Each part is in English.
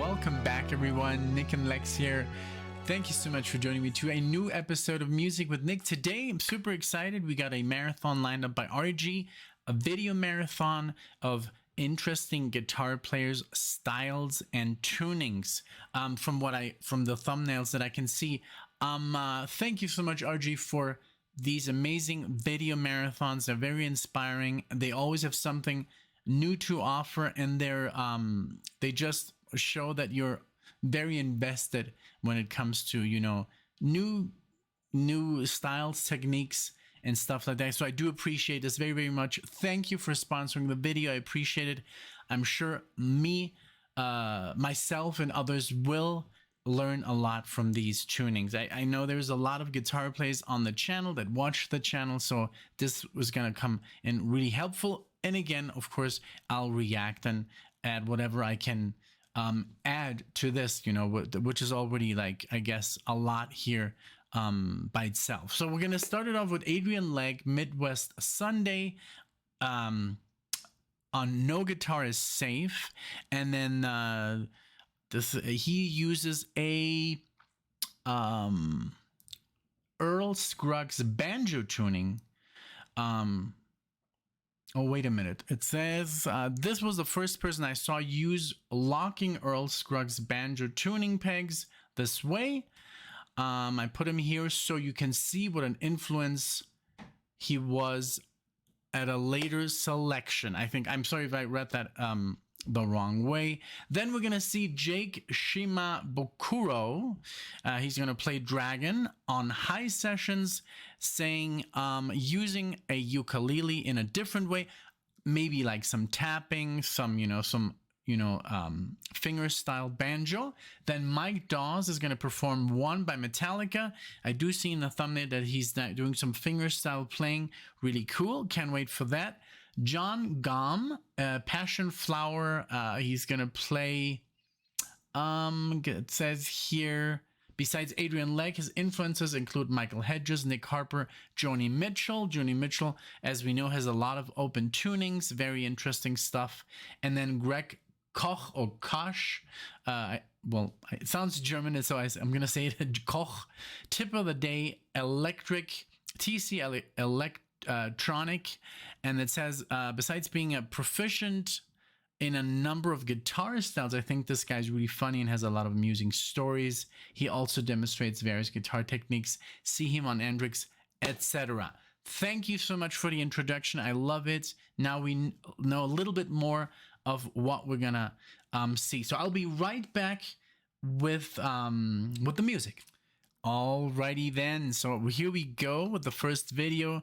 Welcome back, everyone. Nick and Lex here. Thank you so much for joining me to a new episode of Music with Nick. Today, I'm super excited. We got a marathon lined up by RG, a video marathon of interesting guitar players, styles, and tunings. From the thumbnails that I can see. Thank you so much, RG, for these amazing video marathons. They're very inspiring. They always have something new to offer, and they just show that you're very invested when it comes to, you know, new styles, techniques, and stuff like that. So I do appreciate this very, very much. Thank you for sponsoring the video. I appreciate it. I'm sure myself and others will learn a lot from these tunings. I know there's a lot of guitar players on the channel that watch the channel, so this was gonna come in really helpful. And again, of course, I'll react and add whatever I can add to this, you know, which is already, like, I guess, a lot here by itself. So we're gonna start it off with Adrian Legg, Midwest Sunday, on No Guitar Is Safe, and then he uses a Earl Scruggs banjo tuning. Oh, wait a minute. It says, this was the first person I saw use locking Earl Scruggs banjo tuning pegs this way. I put him here so you can see what an influence he was at a later selection. I'm sorry if I read that the wrong way. Then we're gonna see Jake Shimabukuro. He's gonna play Dragon on HiSessions, saying using a ukulele in a different way, maybe like some tapping, some finger style banjo. Then Mike Dawes is going to perform One by Metallica. I do see in the thumbnail that he's doing some finger style playing. Really cool. Can't wait for that. Jon Gomm, Passion Flower. He's going to play, it says here, besides Adrian Legg, his influences include Michael Hedges, Nick Harper, Joni Mitchell. Joni Mitchell, as we know, has a lot of open tunings, very interesting stuff. And then Koch or Koch, well, it sounds German, so I'm going to say it, Koch, Tip of the Day, Electric, TC Electronic, and it says, besides being a proficient in a number of guitar styles, I think this guy's really funny and has a lot of amusing stories. He also demonstrates various guitar techniques. See him on Hendrix, etc. Thank you so much for the introduction. I love it. Now we know a little bit more of what we're gonna see. So I'll be right back with the music. Alrighty then, so here we go with the first video.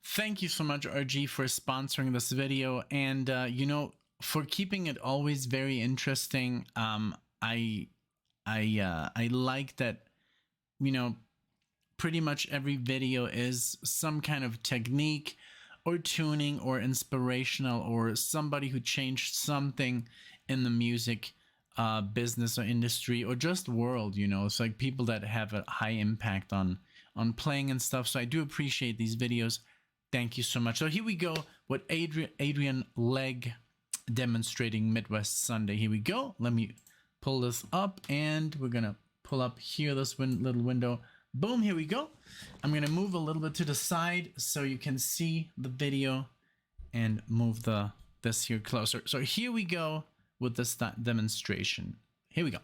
Thank you so much, RG, for sponsoring this video, and you know, for keeping it always very interesting. I like that, you know, pretty much every video is some kind of technique or tuning or inspirational or somebody who changed something in the music business or industry or just world, you know. It's like people that have a high impact on playing and stuff. So I do appreciate these videos. Thank you so much. So here we go with Adrian Legg demonstrating Midwest Sunday. Here we go. Let me pull this up, and we're gonna pull up here this little window. Boom, here we go. I'm gonna move a little bit to the side so you can see the video and move this here closer. So here we go with this demonstration. Here we go.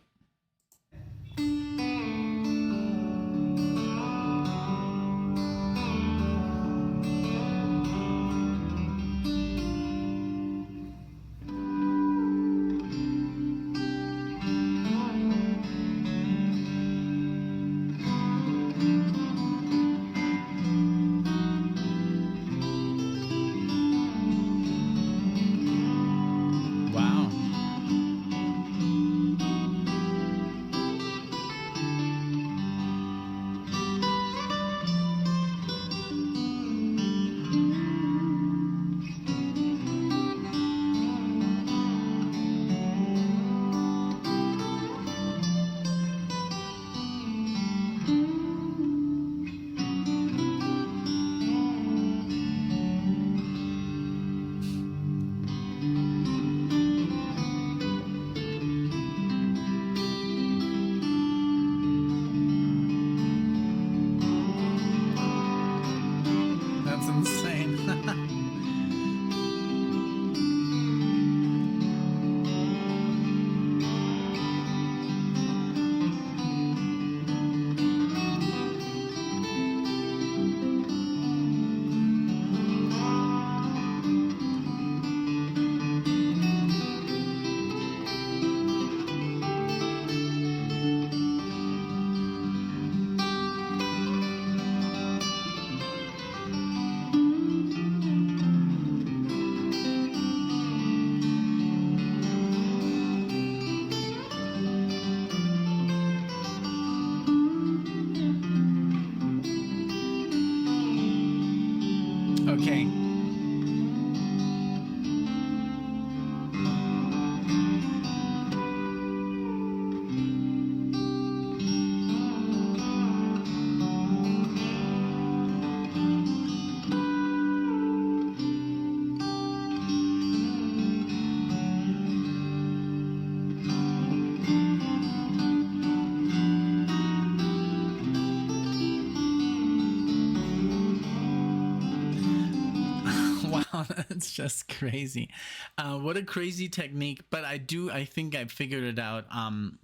It's just crazy. What a crazy technique. But I think I figured it out.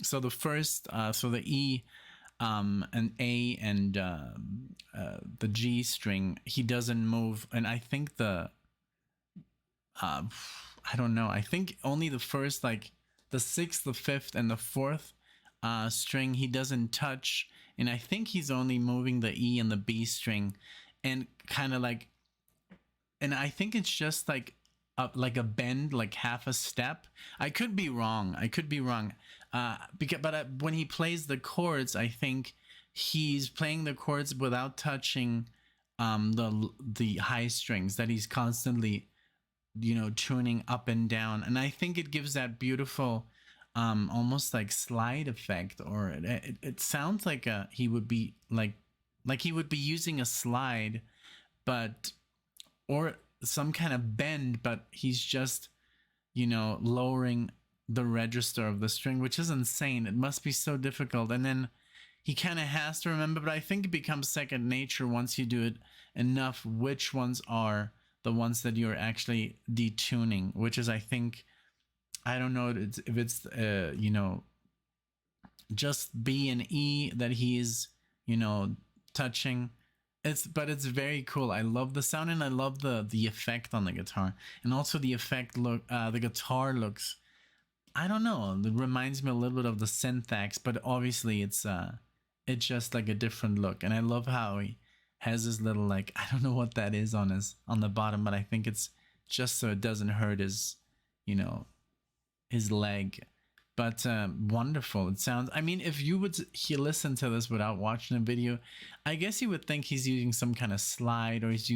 So the first, so the E, and A, and the G string, he doesn't move. And I think I don't know. I think only the first, like the sixth, the fifth, and the fourth string he doesn't touch. And I think he's only moving the E and the B string, and kind of like, and I think it's just like a bend, like half a step. I could be wrong. But when he plays the chords, I think he's playing the chords without touching the high strings that he's constantly, tuning up and down. And I think it gives that beautiful almost like slide effect, or it sounds like he would be like he would be using a slide, but or some kind of bend, but he's just lowering the register of the string, which is insane. It must be so difficult. And then he kind of has to remember, but I think it becomes second nature once you do it enough, which ones are the ones that you're actually detuning, which is, I think, I don't know if it's just B and E that he's touching. But it's very cool. I love the sound, and I love the effect on the guitar, and also the effect the guitar looks, I don't know, it reminds me a little bit of the Syntax, but obviously it's just like a different look. And I love how he has this little, like, I don't know what that is on the bottom, but I think it's just so it doesn't hurt his his leg. But wonderful. It sounds, I mean, if you would listen to this without watching a video, I guess you would think he's using some kind of slide, or he's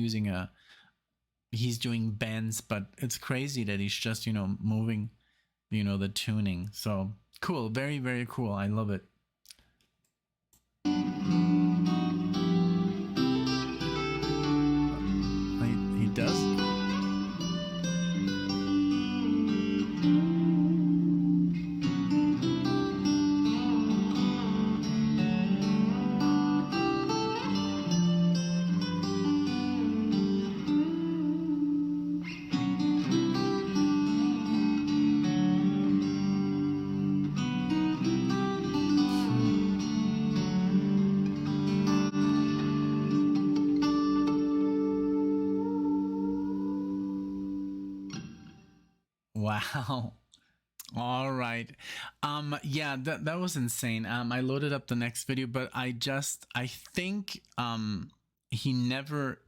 doing bends, but it's crazy that he's just moving the tuning. So cool. Very, very cool. I love it. He does. Wow. All right. Yeah, that was insane. I loaded up the next video, but I think he never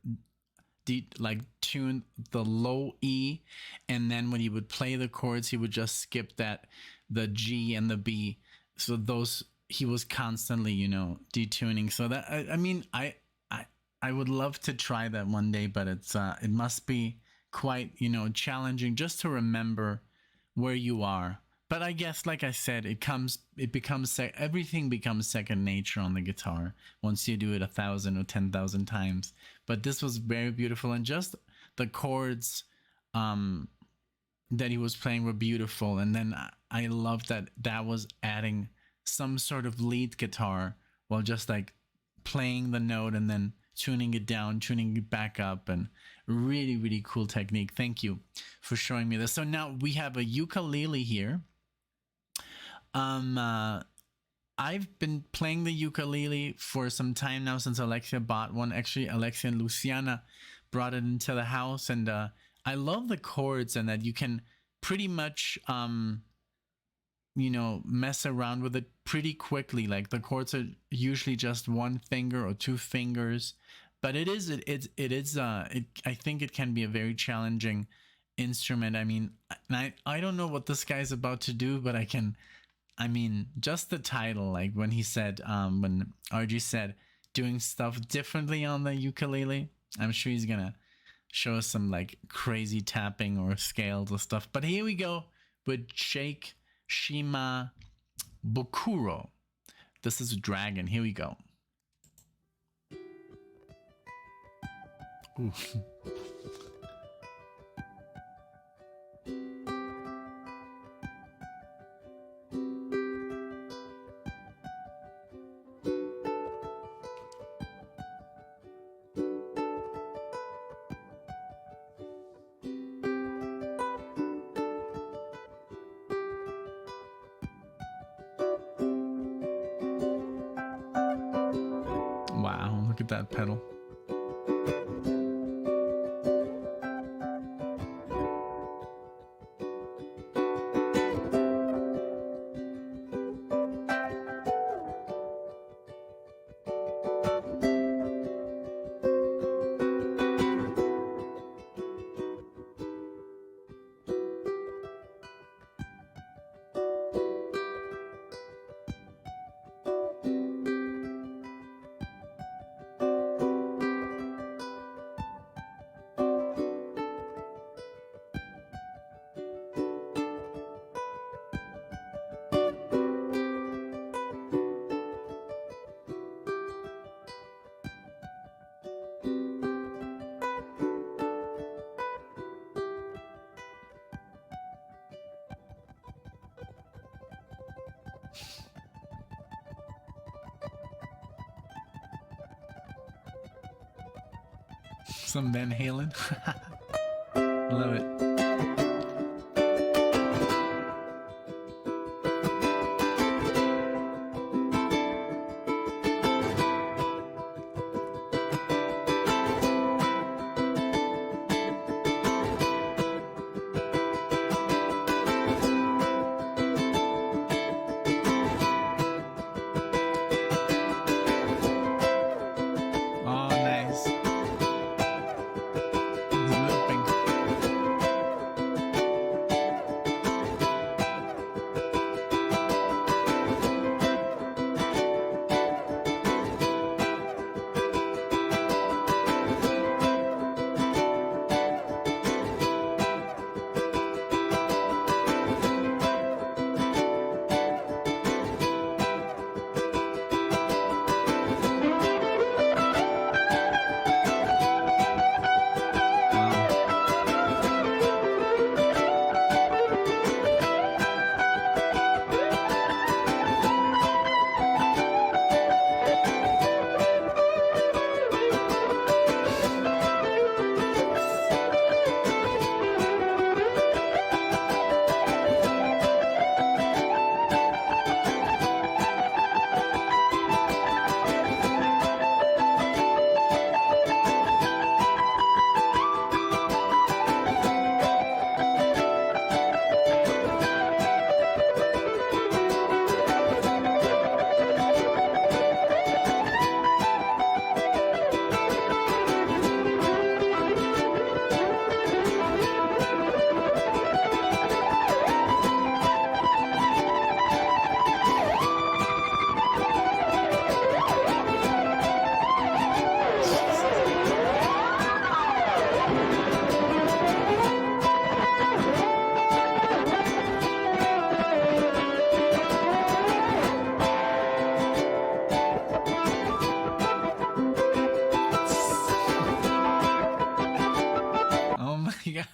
did like tune the low E, and then when he would play the chords, he would just skip the G and the B. So those he was constantly, detuning. So that I mean, I would love to try that one day, but it must be quite, challenging just to remember where you are. But I guess, like I said, everything becomes second nature on the guitar once you do it 1,000 or 10,000 times. But this was very beautiful, and just the chords that he was playing were beautiful. And then I love that was adding some sort of lead guitar while just like playing the note and then tuning it down, tuning it back up, and really, really cool technique. Thank you for showing me this. So now we have a ukulele here. I've been playing the ukulele for some time now, since Alexia bought one. Actually, Alexia and Luciana brought it into the house, and I love the chords, and that you can pretty much mess around with it pretty quickly. Like the chords are usually just one finger or two fingers, but I think it can be a very challenging instrument. I mean, I don't know what this guy's about to do, but just the title, like when he said, when RG said doing stuff differently on the ukulele, I'm sure he's gonna show us some like crazy tapping or scales or stuff. But here we go with Shimabukuro. This is Dragon. Here we go. Ooh. that pedal. Some Van Halen. Love it.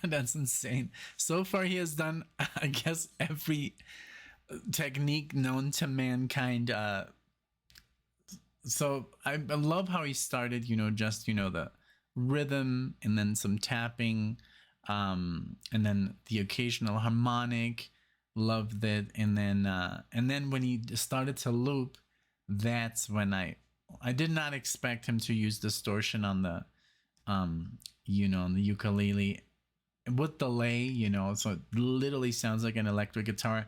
That's insane. So far he has done, I guess, every technique known to mankind. So I love how he started, just the rhythm and then some tapping, and then the occasional harmonic. Loved it. And then when he started to loop, that's when I did not expect him to use distortion on the on the ukulele with delay, so it literally sounds like an electric guitar.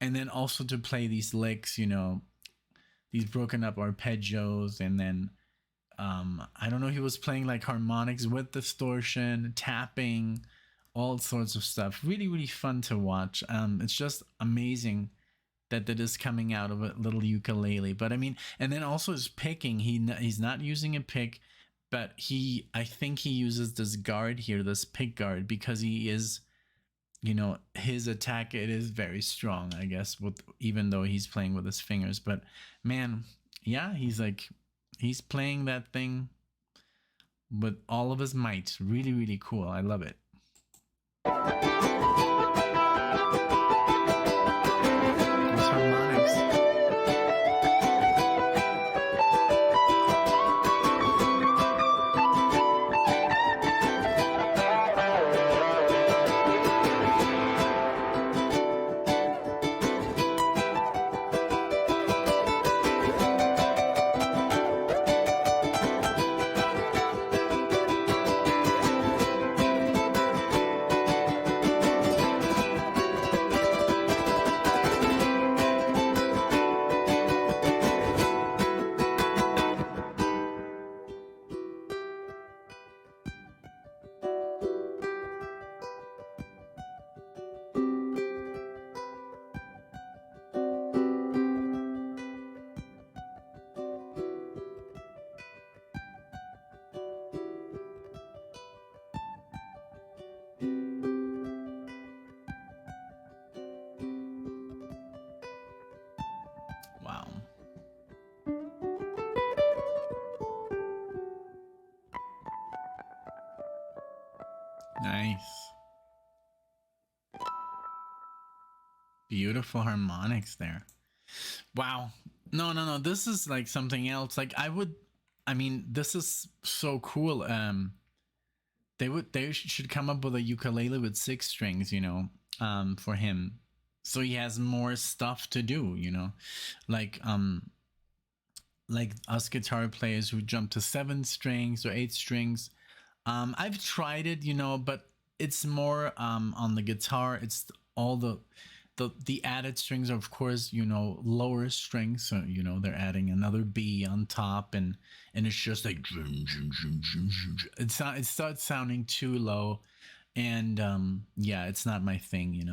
And then also to play these licks, these broken up arpeggios. And then I don't know, he was playing like harmonics with distortion, tapping, all sorts of stuff. Really, really fun to watch. It's just amazing that is coming out of a little ukulele. But I mean, and then also his picking, he's not using a pick, but I think he uses this guard here, this pick guard, because he is, his attack, it is very strong, I guess, even though he's playing with his fingers. But man, yeah, he's playing that thing with all of his might. Really, really cool. I love it. Those harmonics. Beautiful harmonics there. Wow. No, no, no. This is like something else. Like I mean, this is so cool. They should come up with a ukulele with 6 strings, for him. So he has more stuff to do, like like us guitar players who jump to 7 strings or 8 strings. I've tried it, but it's more on the guitar. It's all the added strings are, of course, lower strings. So they're adding another B on top, and it's just like it starts sounding too low, and yeah, it's not my thing.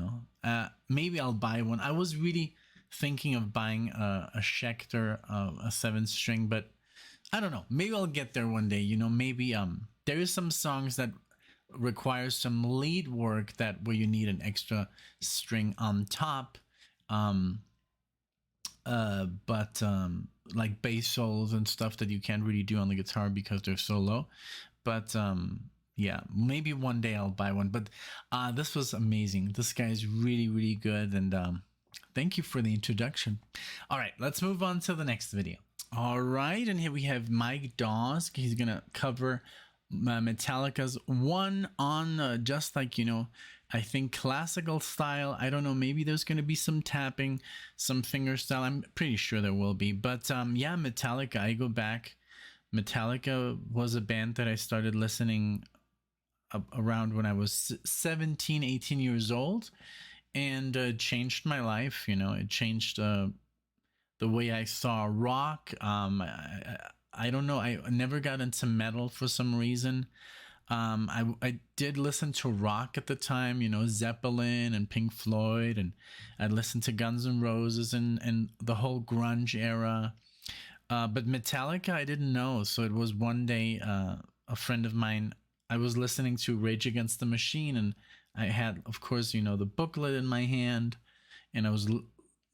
Maybe I'll buy one. I was really thinking of buying a Schecter, a 7 string, but I don't know. Maybe I'll get there one day. Maybe there is some songs that require some lead work that where you need an extra string on top. But like bass solos and stuff that you can't really do on the guitar because they're so low. But yeah, maybe one day I'll buy one. But this was amazing. This guy is really, really good, and thank you for the introduction. All right, let's move on to the next video. All right, and here we have Mike Dawes. He's gonna cover Metallica's One on just like, I think classical style. I don't know, maybe there's going to be some tapping, some finger style. I'm pretty sure there will be. But yeah, Metallica, I go back. Metallica was a band that I started listening around when I was 17, 18 years old, and changed my life. It changed the way I saw rock. I don't know. I never got into metal for some reason. I did listen to rock at the time, Zeppelin and Pink Floyd, and I listened to Guns N' Roses and the whole grunge era. But Metallica, I didn't know. So it was one day, a friend of mine, I was listening to Rage Against the Machine, and I had, of course, the booklet in my hand, and I was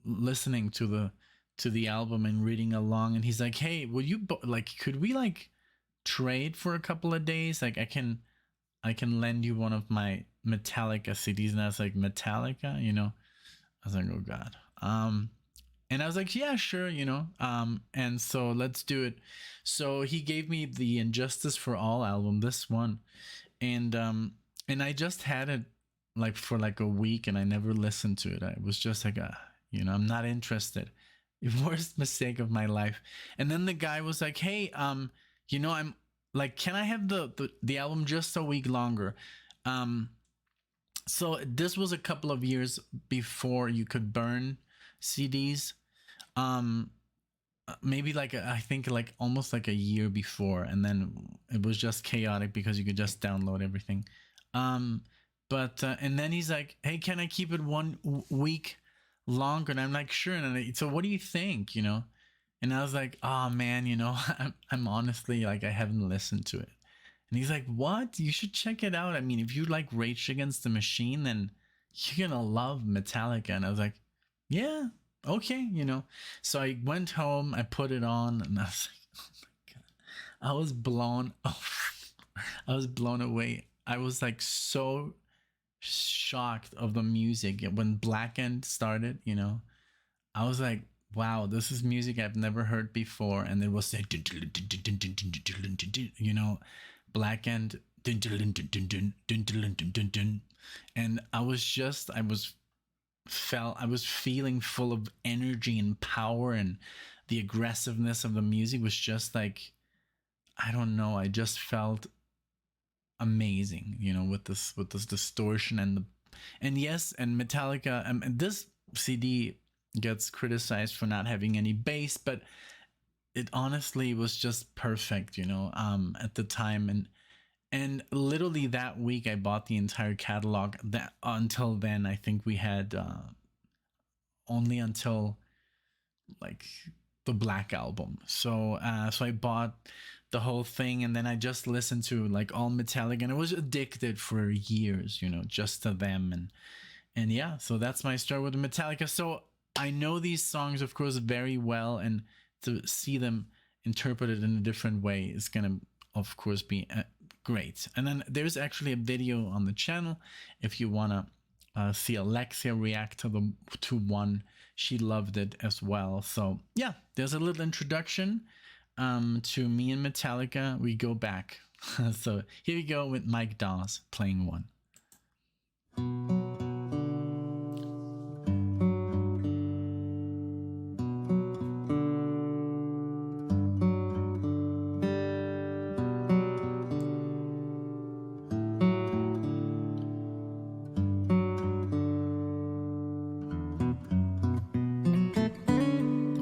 listening to the album and reading along, and he's like, hey, will you could we trade for a couple of days? Like I can lend you one of my Metallica CDs. And I was like, Metallica, I was like, oh god. And I was like, yeah, sure, and so let's do it. So he gave me the Injustice for All album, this one, and I just had it for a week, and I never listened to it. I was just like, I'm not interested. Worst mistake of my life. And then the guy was like, hey, I'm like, can I have the album just a week longer? So this was a couple of years before you could burn CDs. Maybe I think almost a year before, and then it was just chaotic because you could just download everything. But and then he's like, hey, can I keep it 1 week longer? And I'm like, sure. And so what do you think? And I was like, oh man, I'm honestly I haven't listened to it. And he's like, what? You should check it out. I mean, if you like Rage Against the Machine, then you're gonna love Metallica. And I was like, yeah, okay, So I went home, I put it on, and I was like, oh my god, I was blown I was blown away. I was so shocked of the music when Black End started. I was like, wow, this is music I've never heard before. And it was like, Black End, and I was feeling full of energy and power, and the aggressiveness of the music was just I don't know, I just felt amazing, with this distortion and yes, and Metallica, and this CD gets criticized for not having any bass, but it honestly was just perfect, at the time. And literally that week I bought the entire catalog. That until then, I think we had only until the Black Album. So so I bought the whole thing, and then I just listened to all Metallica, and I was addicted for years, just to them. And yeah, so that's my story with Metallica. So I know these songs, of course, very well, and to see them interpreted in a different way is gonna, of course, be great. And then there's actually a video on the channel if you wanna see Alexia react to one. She loved it as well. So yeah, there's a little introduction to me and Metallica. We go back. So here we go with Mike Dawes playing one.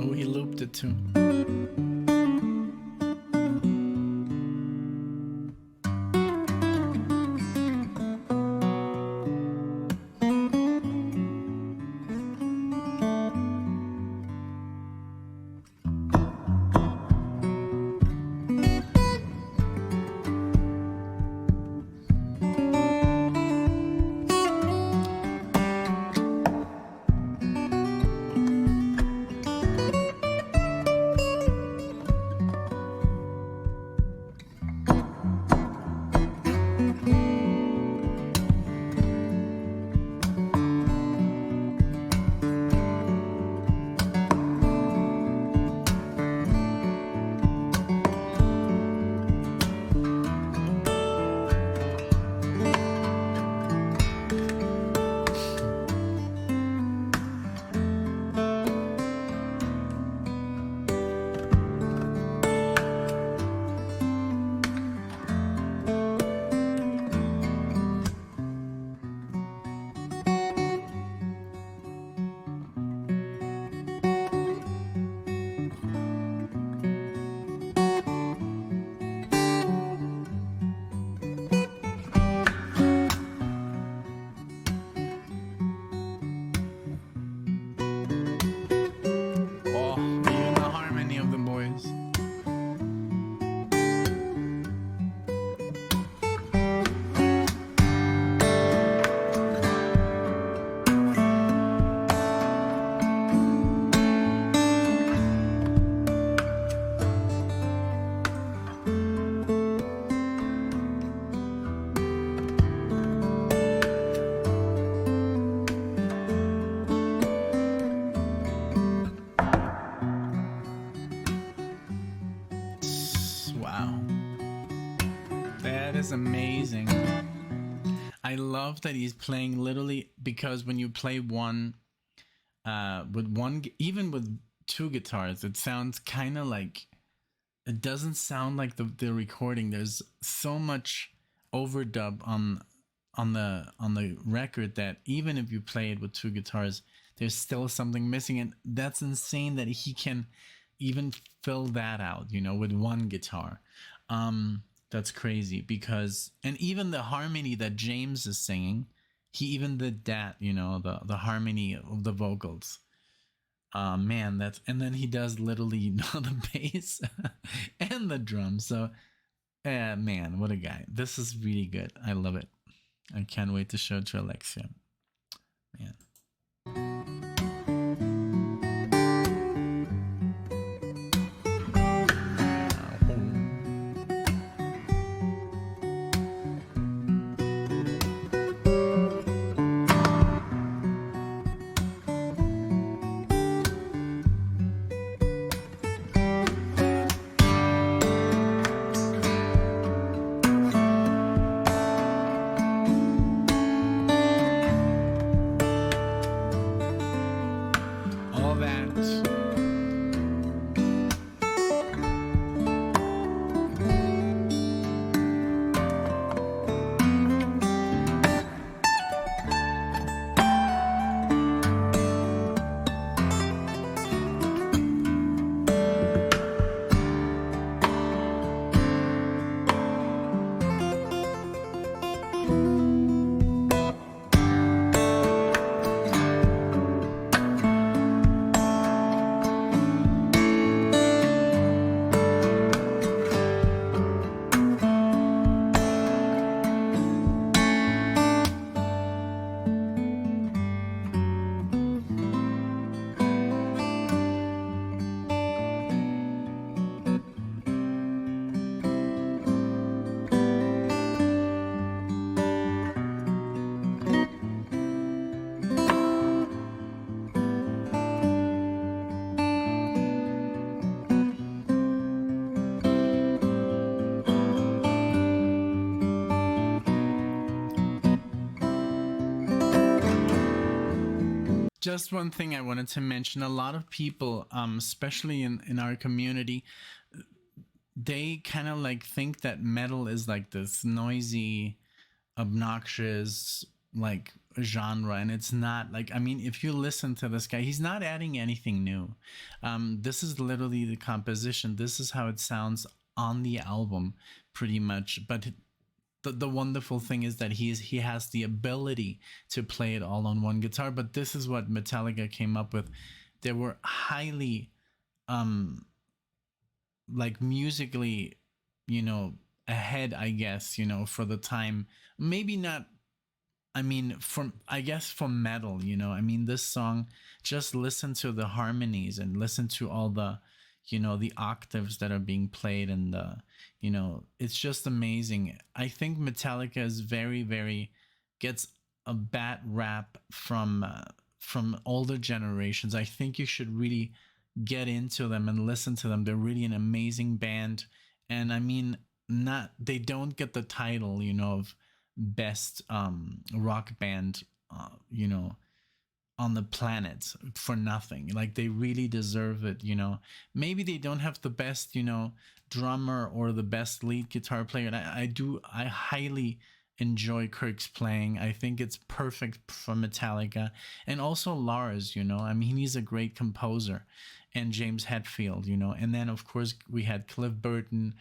Oh, he looped it too. Amazing. I love that he's playing literally, because when you play one with one, even with two guitars, it sounds kind of like, it doesn't sound like the recording. There's so much overdub on the record that even if you play it with two guitars, there's still something missing, and that's insane that he can even fill that out, you know, with one guitar. That's crazy, because, and even the harmony that James is singing, he even did that, you know, the harmony of the vocals. Man, that's, and then he does literally, you know, the bass and the drums. So, man, what a guy. This is really good. I love it. I can't wait to show it to Alexia. Man. Just one thing I wanted to mention. A lot of people, especially in our community, they kind of like think that metal is like this noisy, obnoxious like genre, and it's not. Like, I mean, if you listen to this guy, he's not adding anything new. This is literally the composition. This is how it sounds on the album, pretty much. But the wonderful thing is that he has the ability to play it all on one guitar. But this is what Metallica came up with. They were highly like musically, ahead, I guess, for the time. Maybe not. I mean, from I guess from metal, I mean, this song, just listen to the harmonies and listen to all the, the octaves that are being played, and it's just amazing. I think Metallica is very, very gets a bad rap from older generations. I think you should really get into them and listen to them. They're really an amazing band, and I mean, not they don't get the title, of best rock band, on the planet for nothing. Like, they really deserve it. Maybe they don't have the best, drummer or the best lead guitar player. And I highly enjoy Kirk's playing. I think it's perfect for Metallica. And also Lars, I mean, he's a great composer. And James Hetfield, and then of course we had Cliff Burton,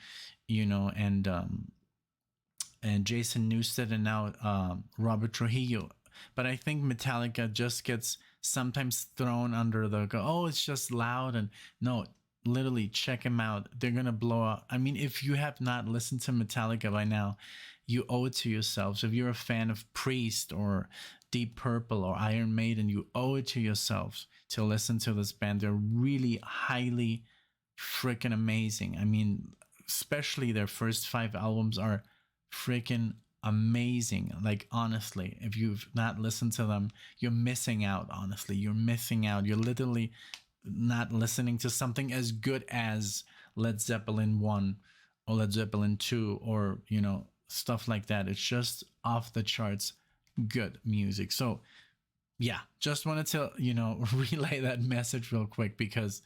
and Jason Newsted, and now Robert Trujillo. But I think Metallica just gets sometimes thrown under the oh, it's just loud. And no, literally check them out. They're gonna blow up. I mean, if you have not listened to Metallica by now, you owe it to yourselves. If you're a fan of Priest or Deep Purple or Iron Maiden, you owe it to yourselves to listen to this band. They're really highly freaking amazing. I mean, especially their first 5 albums are freaking amazing. Like, honestly, if you've not listened to them, you're missing out. Honestly, you're missing out. You're literally not listening to something as good as Led Zeppelin 1 or Led Zeppelin 2, or stuff like that. It's just off the charts good music. So yeah, just wanted to relay that message real quick, because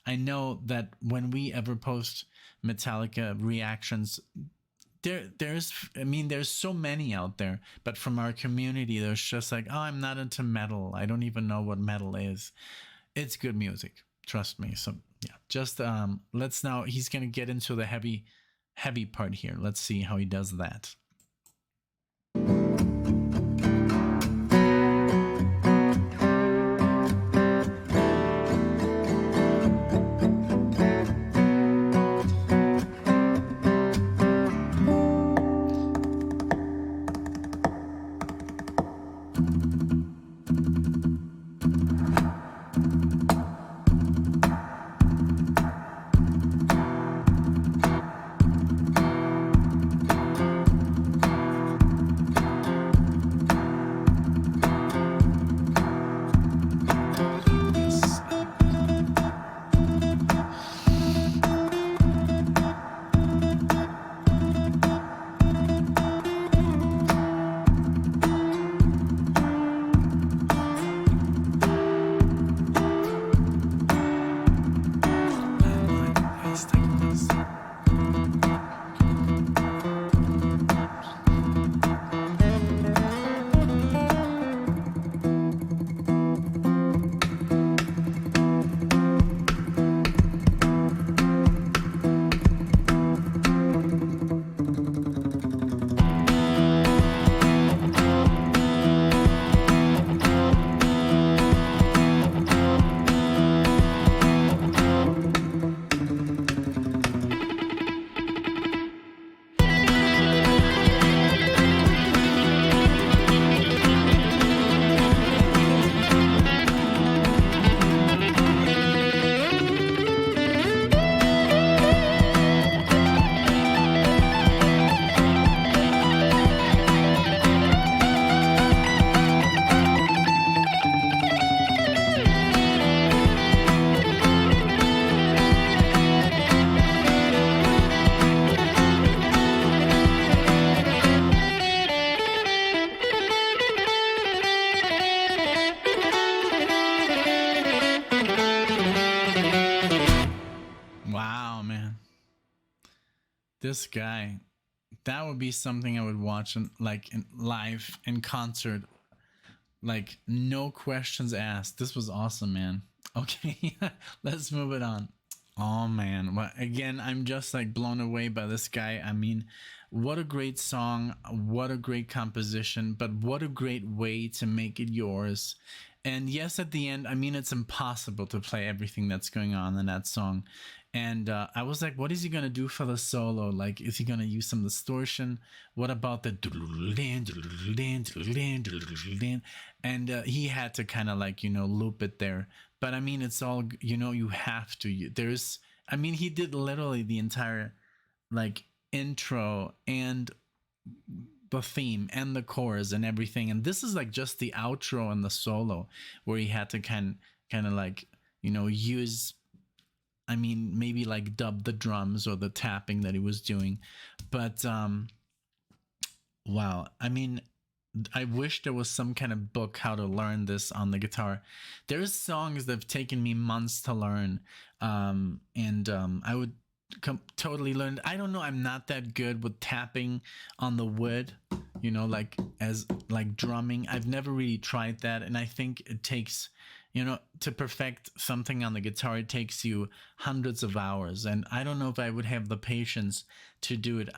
I know that when we ever post Metallica reactions, there's so many out there, but from our community, there's just like, oh, I'm not into metal, I don't even know what metal is. It's good music, trust me. So yeah, just let's now, he's gonna get into the heavy part here. Let's see how he does that. This guy, that would be something I would watch in live in concert, like no questions asked. This was awesome, man. Okay, let's move it on. Oh man, well, again, I'm just like blown away by this guy. I mean, what a great song, what a great composition, but what a great way to make it yours. And yes, at the end, I mean, it's impossible to play everything that's going on in that song. And I was like, what is he gonna do for the solo? Like, is he gonna use some distortion? What about the and he had to kind of like, you know, loop it there. But I mean, it's all, you know, you have to. There's, I mean, he did literally the entire like intro and the theme and the chorus and everything. And this is like just the outro and the solo where he had to kind of like, you know, use, I mean, maybe like dub the drums or the tapping that he was doing. But wow, I mean, I wish there was some kind of book how to learn this on the guitar. There's songs that have taken me months to learn, and I would totally learn. I don't know. I'm not that good with tapping on the wood, you know, like as like drumming. I've never really tried that, and I think it takes, you know, to perfect something on the guitar, it takes you hundreds of hours, and I don't know if I would have the patience to do it.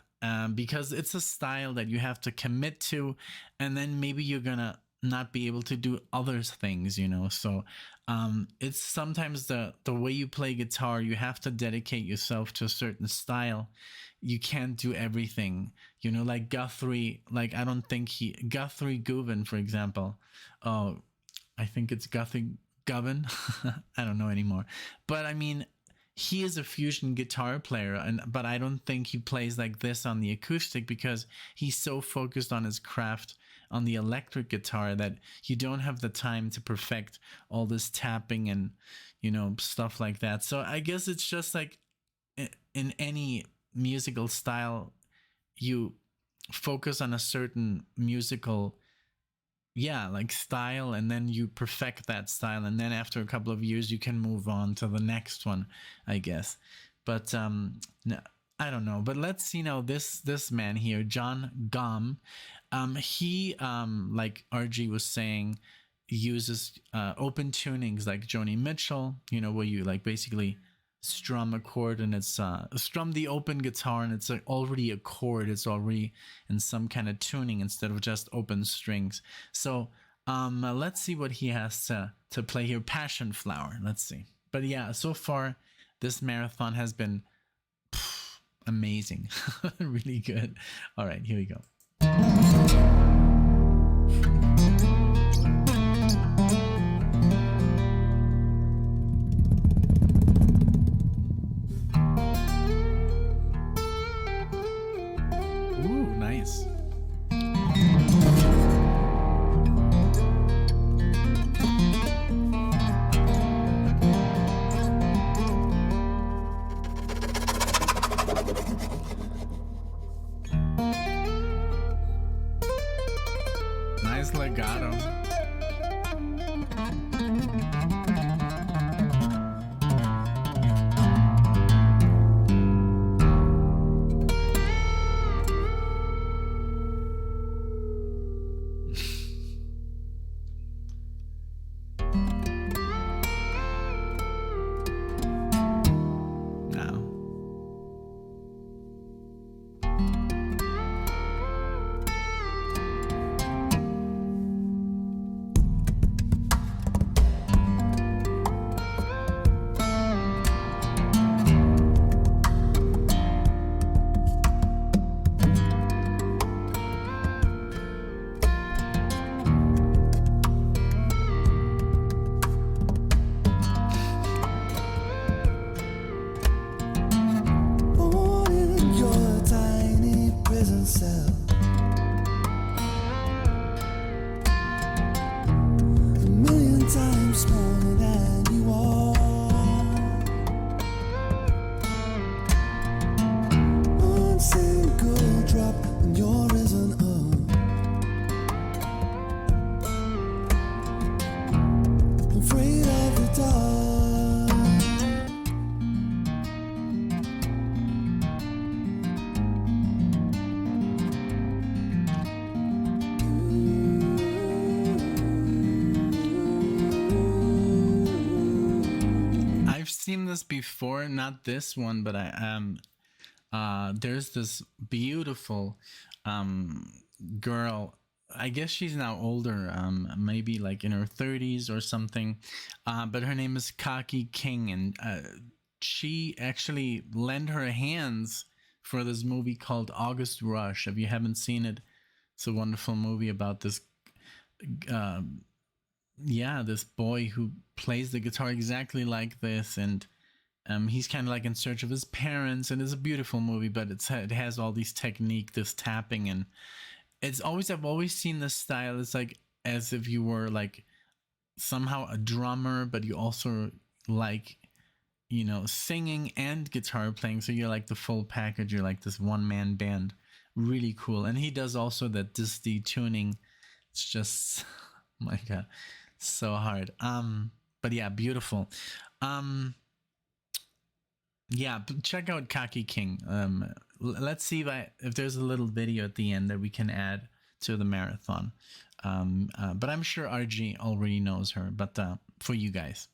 Because it's a style that you have to commit to, and then maybe you're gonna not be able to do other things, you know. So it's sometimes the way you play guitar, you have to dedicate yourself to a certain style. You can't do everything, you know, like Guthrie. Like, I don't think Guthrie Govan, for example. Oh, I think it's Guthrie Govan. I don't know anymore, but I mean, he is a fusion guitar player, but I don't think he plays like this on the acoustic because he's so focused on his craft on the electric guitar that you don't have the time to perfect all this tapping and, you know, stuff like that. So I guess it's just like in any musical style, you focus on a certain musical, yeah, like style, and then you perfect that style, and then after a couple of years you can move on to the next one, I guess. But no, I don't know. But let's see now, this man here, Jon Gomm, he like RG was saying, uses open tunings like Joni Mitchell, you know, where you like basically strum a chord, and it's strum the open guitar, and it's already a chord, it's already in some kind of tuning instead of just open strings. So let's see what he has to play here. Passion Flower, let's see. But yeah, so far this marathon has been amazing. Really good. All right, here we go. Nice. Nice legato. seen this before, not this one, but there's this beautiful girl. I guess she's now older, maybe like in her 30s or something, but her name is Kaki King, and she actually lent her hands for this movie called August Rush. If you haven't seen it, it's a wonderful movie about this this boy who plays the guitar exactly like this, and he's kind of like in search of his parents, and it's a beautiful movie, but it has all these technique, this tapping, and I've always seen this style. It's like as if you were like somehow a drummer, but you also like, singing and guitar playing. So you're like the full package. You're like this one-man band. Really cool. And he does also that disty tuning. It's just, oh my God, so hard. But yeah, beautiful. Yeah, check out Kaki King. Let's see if there's a little video at the end that we can add to the marathon. But I'm sure RG already knows her, but for you guys.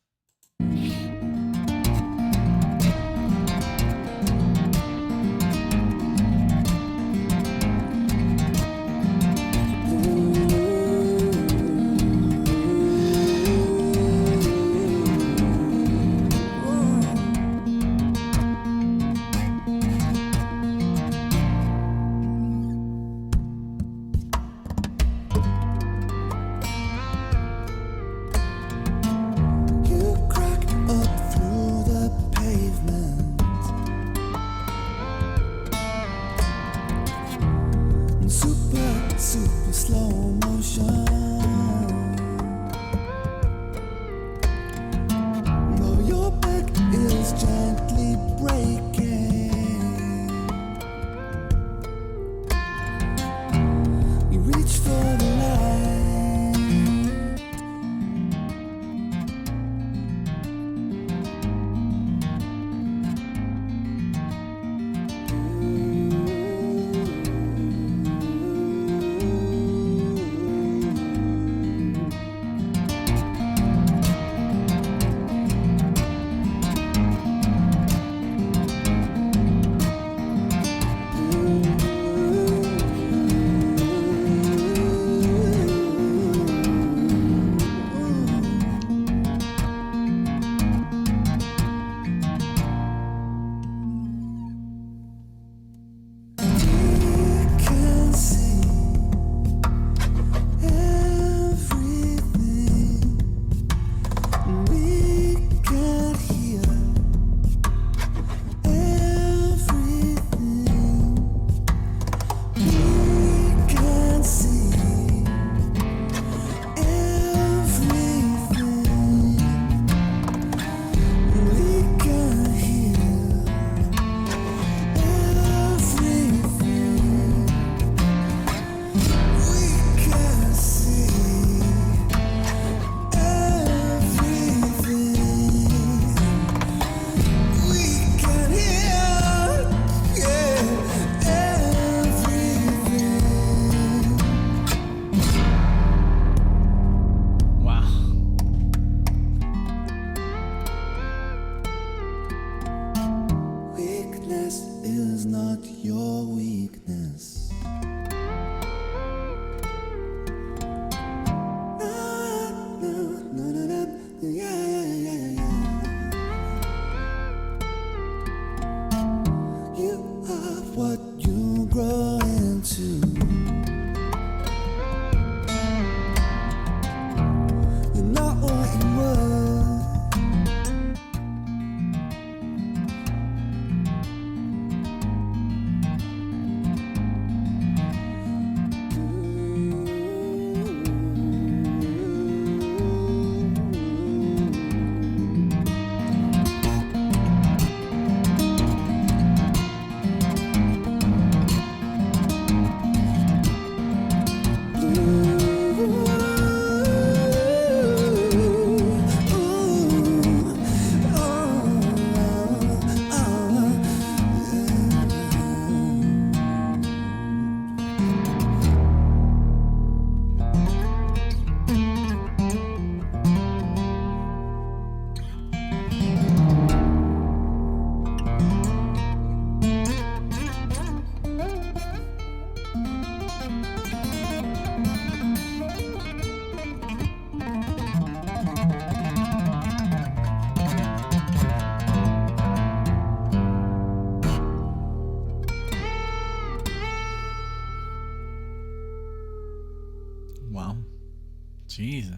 Jesus.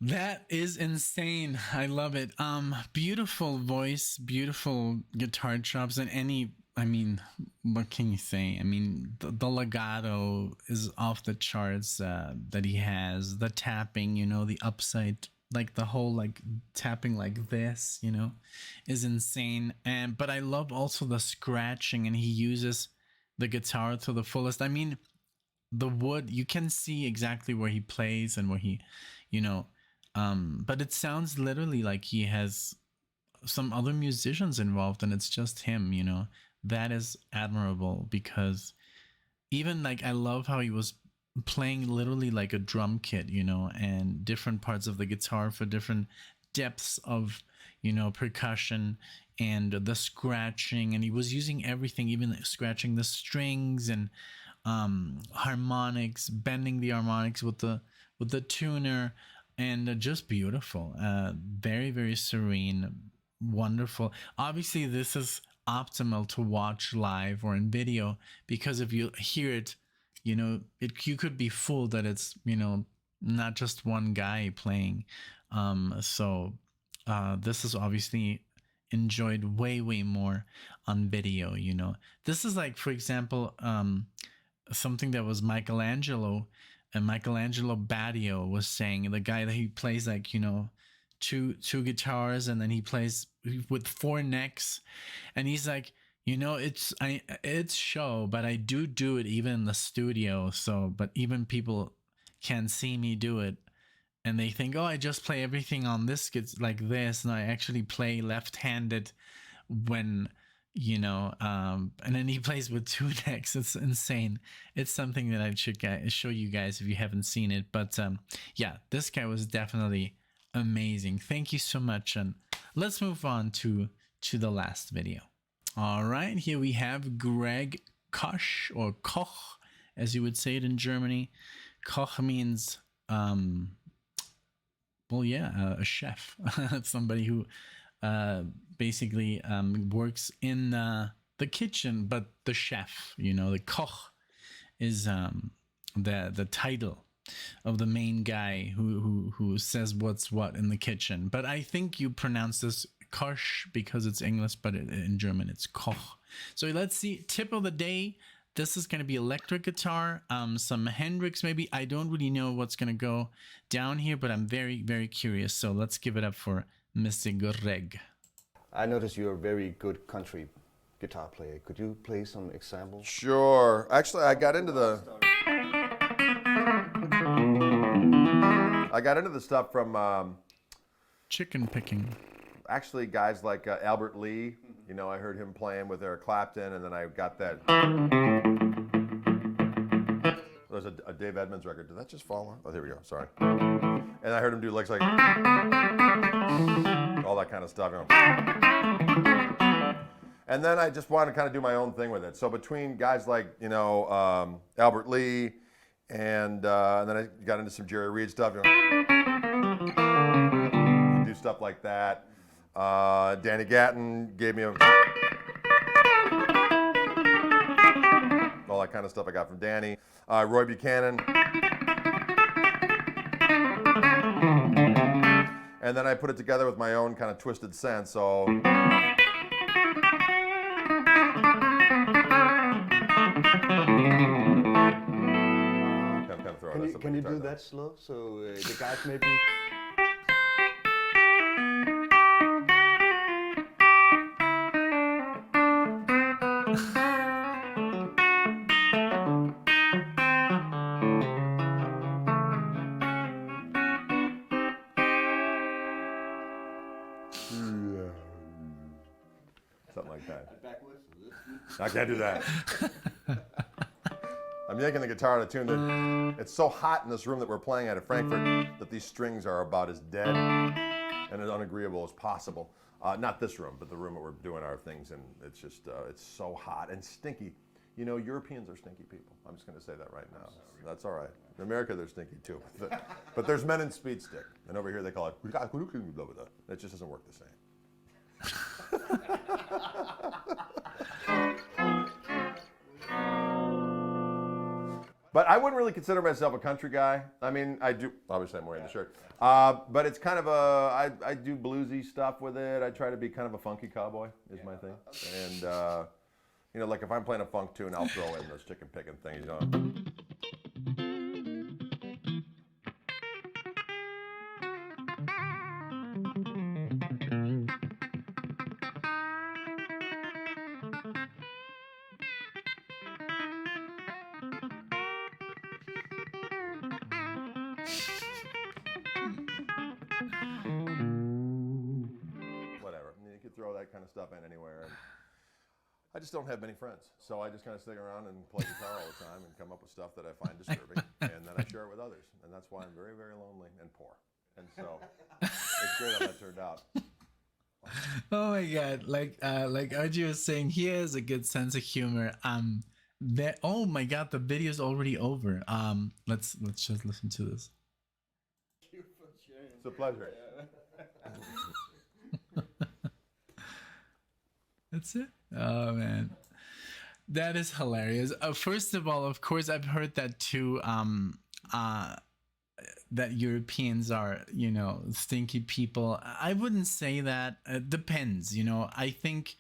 That is insane. I love it. Beautiful voice, beautiful guitar chops, and I mean, what can you say? I mean, the legato is off the charts that he has. The tapping, the upside, like the whole like tapping like this, is insane. But I love also the scratching, and he uses the guitar to the fullest. I mean, the wood, you can see exactly where he plays and where he, but it sounds literally like he has some other musicians involved and it's just him, that is admirable, because even like I love how he was playing literally like a drum kit, and different parts of the guitar for different depths of percussion, and the scratching, and he was using everything, even scratching the strings and harmonics, bending the harmonics with the tuner, and just beautiful. Very, very serene, wonderful. Obviously this is optimal to watch live or in video, because if you hear it, you could be fooled that it's not just one guy playing. So this is obviously enjoyed way more on video. This is like, for example, something that was Michelangelo Badio was saying, the guy that he plays like two guitars, and then he plays with four necks, and he's like, it's show, but I do it even in the studio. So, but even people can see me do it, and they think, oh, I just play everything on this like this, and I actually play left-handed when and then he plays with two necks. It's insane. It's something that I should show you guys if you haven't seen it. But yeah, this guy was definitely amazing. Thank you so much, and let's move on to the last video. All right, here we have Greg Koch, or Koch as you would say it in Germany. Koch means well, yeah, a chef. Somebody who basically works in the kitchen, but the chef, the Koch is the title of the main guy who says what's what in the kitchen. But I think you pronounce this Koch because it's English, but in German it's Koch. So let's see, tip of the day. This is going to be electric guitar, some Hendrix maybe. I don't really know what's going to go down here, but I'm very, very curious. So let's give it up for Mr. Greg. I noticed you're a very good country guitar player. Could you play some examples? Sure. Actually, I got into the stuff from chicken picking. Actually, guys like Albert Lee. I heard him playing with Eric Clapton, and then I got that. There's a Dave Edmunds record. Did that just fall on? Oh, there we go. Sorry. And I heard him do like all that kind of stuff. And then I just wanted to kind of do my own thing with it. So between guys like Albert Lee, and then I got into some Jerry Reed stuff. Do stuff like that. Danny Gatton gave me all that kind of stuff I got from Danny. Roy Buchanan. And then I put it together with my own kind of twisted sense. So can you do that slow so the guys maybe? Something like that. I can't do that. I'm yanking the guitar to tune that. It's so hot in this room that we're playing at Frankfurt that these strings are about as dead and as unagreeable as possible. Not this room, but the room that we're doing our things in. It's just, it's so hot and stinky. Europeans are stinky people. I'm just going to say that right now. That's all right. In America, they're stinky too. But there's men in speed stick. And over here, they call it, it just doesn't work the same. But I wouldn't really consider myself a country guy. I mean, I do. Obviously, I'm wearing the shirt. But it's kind of I do bluesy stuff with it. I try to be kind of a funky cowboy is my thing. And you know, like if I'm playing a funk tune, I'll throw in those chicken picking things. You know. Whatever. I mean, you could throw that kind of stuff in anywhere. And I just don't have many friends, so I just kind of stick around and play guitar all the time and come up with stuff that I find disturbing, and then I share it with others, and that's why I'm very, very lonely and poor. And so it's great how that turned out. Oh my god! Like RG was saying, he has a good sense of humor. That oh my god, the video's already over. Let's just listen to this. It's a pleasure. That's it. Oh man, that is hilarious. First of all, of course, I've heard that too. That Europeans are, you know, stinky people. I wouldn't say that. It depends, you know. I think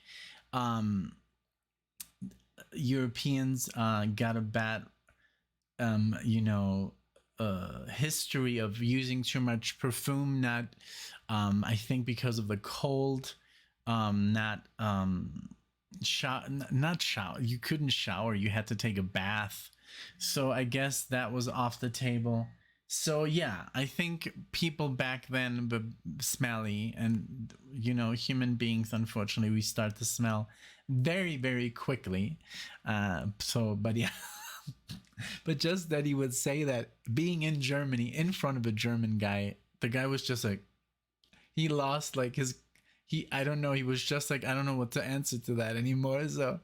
Europeans got a bad, you know, history of using too much perfume. Not, I think because of the cold. Not shower. You couldn't shower. You had to take a bath. So I guess that was off the table. So yeah, I think people back then were smelly, and you know, human beings, unfortunately, we start to smell very, very quickly. But yeah, but just that he would say that being in Germany in front of a German guy, the guy was just like, he lost like his. I don't know, he was just like, I don't know what to answer to that anymore. So,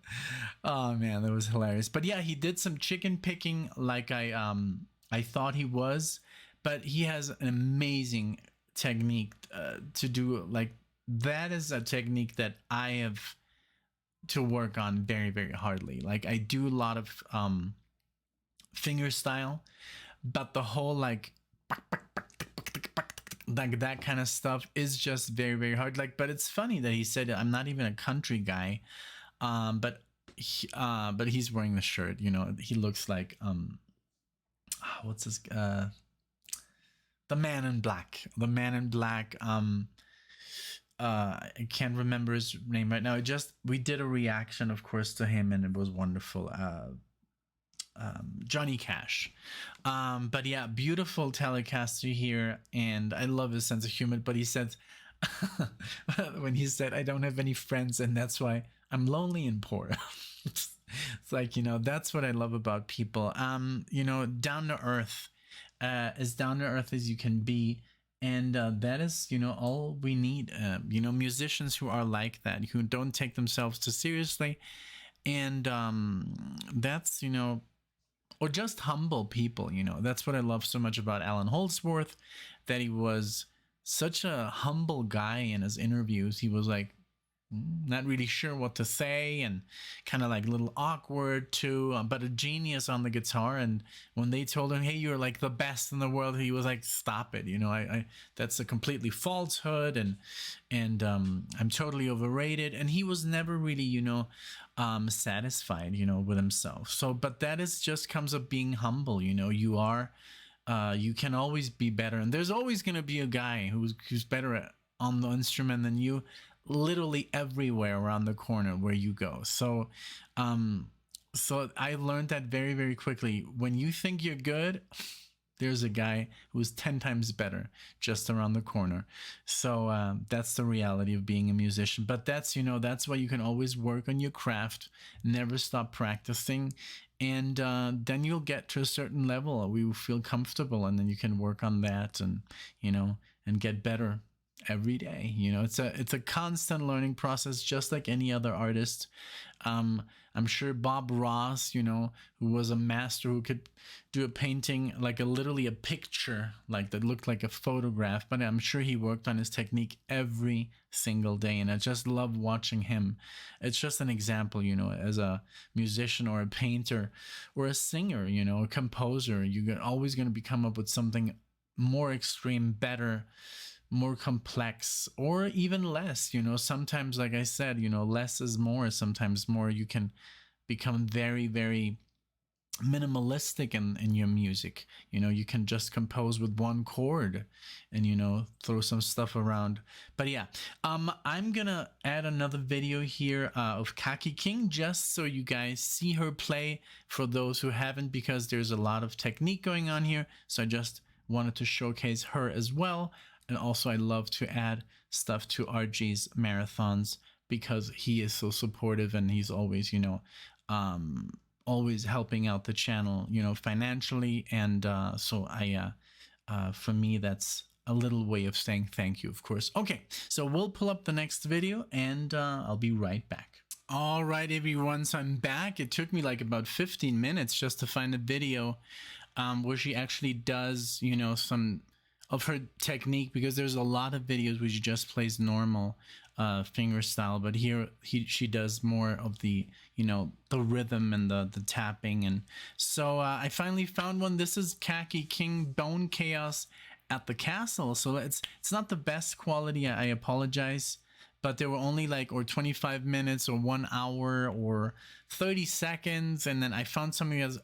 oh man, that was hilarious. But yeah, he did some chicken picking like I thought he was, but he has an amazing technique to do. Like, that is a technique that I have to work on very, very hardly. Like, I do a lot of finger style, but the whole like that kind of stuff is just very, very hard. Like, but it's funny that he said I'm not even a country guy, but he's wearing the shirt. You know, he looks like what's this? The Man in Black. The Man in Black. I can't remember his name right now. We did a reaction, of course, to him, and it was wonderful. Johnny Cash. But yeah, beautiful Telecaster here, and I love his sense of humor. But he said, when he said, I don't have any friends, and that's why I'm lonely and poor. It's like, you know, that's what I love about people. You know, down to earth, as down to earth as you can be. And that is, you know, all we need. You know, musicians who are like that, who don't take themselves too seriously. And that's, you know, or just humble people, you know. That's what I love so much about Alan Holdsworth, that he was such a humble guy in his interviews. He was like, not really sure what to say, and kind of like a little awkward too, but a genius on the guitar. And when they told him, hey, you're like the best in the world, he was like, stop it, you know, I that's a completely falsehood, and I'm totally overrated. And he was never really, you know, satisfied, you know, with himself. So, but that is just comes of being humble, you know. You are you can always be better, and there's always going to be a guy who's better on the instrument than you, literally everywhere around the corner where you go. So so I learned that very, very quickly. When you think you're good, there's a guy who's 10 times better just around the corner. So that's the reality of being a musician. But that's, you know, that's why you can always work on your craft, never stop practicing, and then you'll get to a certain level where you feel comfortable, and then you can work on that, and, you know, and get better every day. You know, it's a constant learning process, just like any other artist. I'm sure Bob Ross, you know, who was a master, who could do a painting like literally a picture, like that looked like a photograph, but I'm sure he worked on his technique every single day, and I just love watching him. It's just an example, you know, as a musician or a painter or a singer, you know, a composer, you're always going to come up with something more extreme, better, more complex, or even less. You know, sometimes, like I said, you know, less is more. Sometimes more, you can become very, very minimalistic in your music. You know, you can just compose with one chord and, you know, throw some stuff around. But yeah, I'm gonna add another video here of Kaki King, just so you guys see her play, for those who haven't, because there's a lot of technique going on here. So I just wanted to showcase her as well. And also, I love to add stuff to RG's marathons, because he is so supportive, and he's always, you know, always helping out the channel, you know, financially. And so for me, that's a little way of saying thank you, of course. Okay, so we'll pull up the next video, and I'll be right back. All right, everyone, so I'm back. It took me like about 15 minutes just to find a video where she actually does, you know, some of her technique, because there's a lot of videos where she just plays normal finger style, but here she does more of the, you know, the rhythm and the tapping. And so I finally found one. This is Kaki King Bone Chaos at the Castle. So it's not the best quality, I apologize, but there were only like, or 25 minutes or 1 hour or 30 seconds, and then I found something that's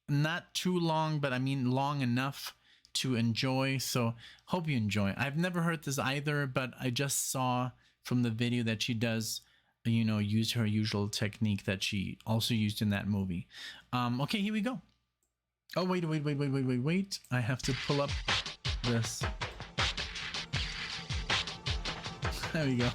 not too long, but I mean long enough to enjoy. So hope you enjoy. I've never heard this either, but I just saw from the video that she does, you know, use her usual technique that she also used in that movie. Okay, here we go. Oh, wait. I have to pull up this. There we go.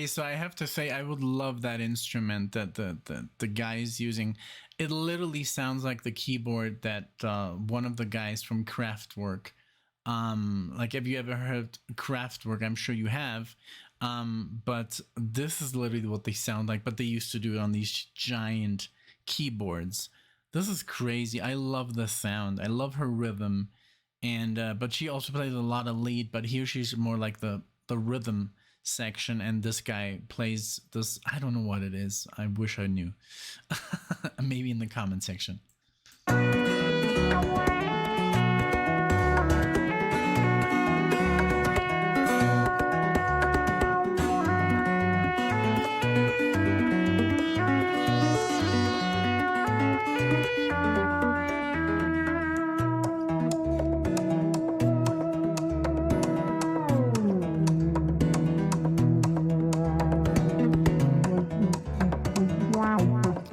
So I have to say, I would love that instrument that the guy is using. It literally sounds like the keyboard that one of the guys from Kraftwerk, like, have you ever heard Kraftwerk? I'm sure you have, but this is literally what they sound like, but they used to do it on these giant keyboards. This is crazy. I love the sound. I love her rhythm, and but she also plays a lot of lead, but here she's more like the rhythm section, and this guy plays this, I don't know what it is. I wish I knew. Maybe in the comment section.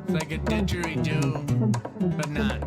Like a didgeridoo, but not.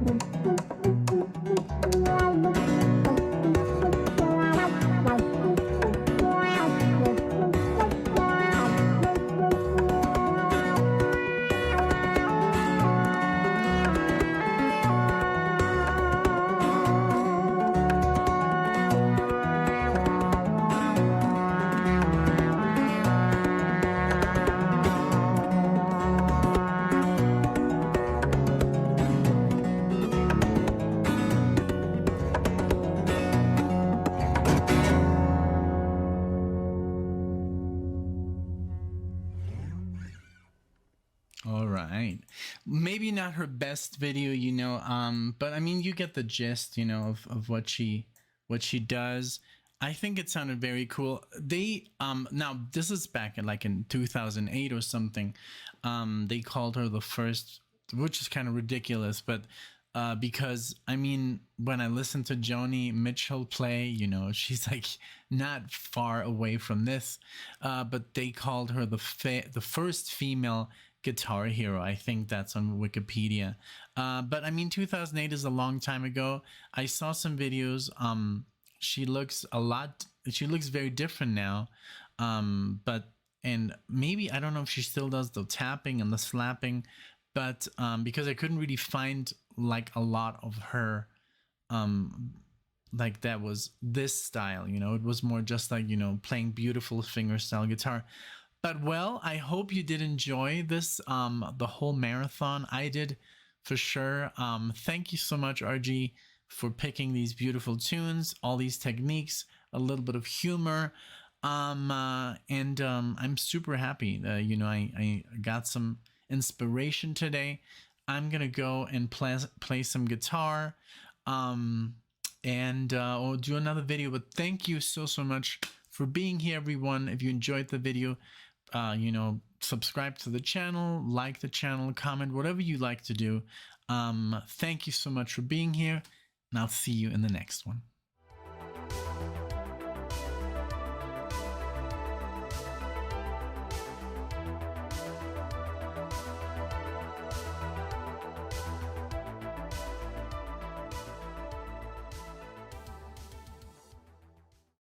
All right. Maybe not her best video, you know, but I mean, you get the gist, you know, of what she does. I think it sounded very cool. They now this is back in 2008 or something. They called her the first, which is kind of ridiculous, but because I mean, when I listen to Joni Mitchell play, you know, she's like not far away from this, but they called her the first female guitar hero. I think that's on Wikipedia. But I mean, 2008 is a long time ago. I saw some videos. She looks very different now. But and maybe I don't know if she still does the tapping and the slapping, but because I couldn't really find like a lot of her like that was this style, you know. It was more just like, you know, playing beautiful fingerstyle guitar. But well, I hope you did enjoy this the whole marathon. I did for sure. Thank you so much, RG, for picking these beautiful tunes, all these techniques, a little bit of humor. And I'm super happy that, you know, I got some inspiration today. I'm gonna go and play some guitar and or do another video. But thank you so much for being here, everyone. If you enjoyed the video, you know, subscribe to the channel, like the channel, comment, whatever you like to do. Thank you so much for being here, and I'll see you in the next one.